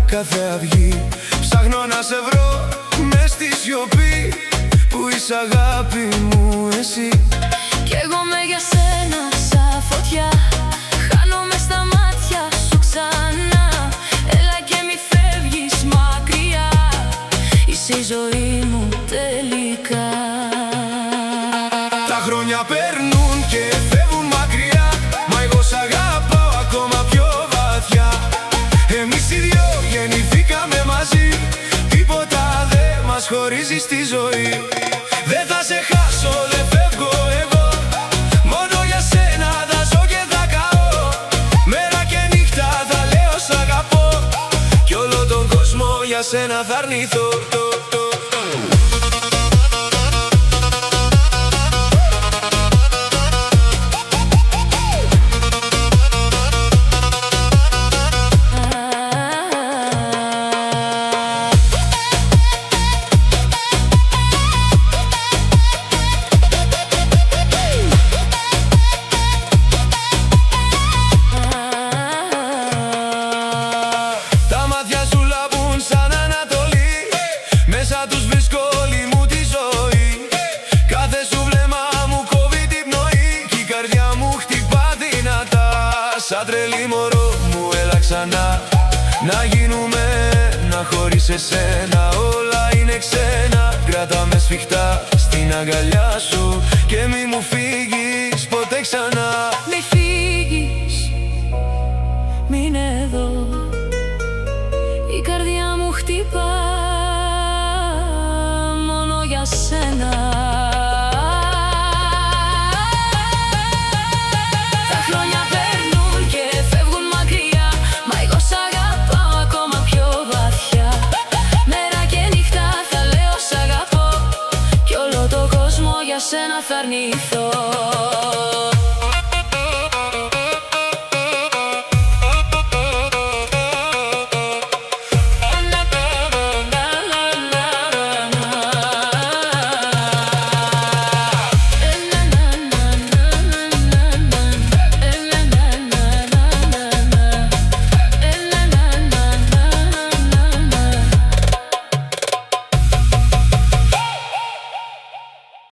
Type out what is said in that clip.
κάθε αυγή. Ψάχνω να σε βρω μες στη σιωπή, που είσαι αγάπη μου εσύ. Κι εγώ με για σένα σαν φωτιά, χάνομαι στα μάτια σου ξανά. Έλα και μη φεύγεις μακριά, είσαι η ζωή μου τελικά. Τα χρόνια περνούν και φεύγουν μακριά, μα εγώ σ' αγαπάω ακόμα πιο βαθιά. Εμείς οι δυο γεννηθήκαμε μαζί, τίποτα δεν μας χωρίζει στη ζωή. Δεν θα σε χάσω, δεν φεύγω εγώ, μόνο για σένα θα ζω και θα καώ. Μέρα και νύχτα θα λέω σ' αγαπώ, κι όλο τον κόσμο για σένα θα αρνηθώ. Μέσα τους βρίσκω όλη μου τη ζωή, κάθε σου βλέμμα μου κόβει την πνοή, κι η καρδιά μου χτυπά δυνατά. Σαν τρελή μωρό μου έλα ξανά, να γίνουμε ένα χωρίς εσένα. Όλα είναι ξένα, κράτα με σφιχτά στην αγκαλιά σου και μη μου φύγεις ποτέ ξανά. Μη φύγεις, μείνε εδώ, η καρδιά μου χτυπά μόνο για σένα. Τα χρόνια περνούν και φεύγουν μακριά, μα εγώ σ' αγαπάω ακόμα πιο βαθιά. Μέρα και νύχτα θα λέω σ' αγαπώ, κι όλο το κόσμο για σένα θα αρνηθώ.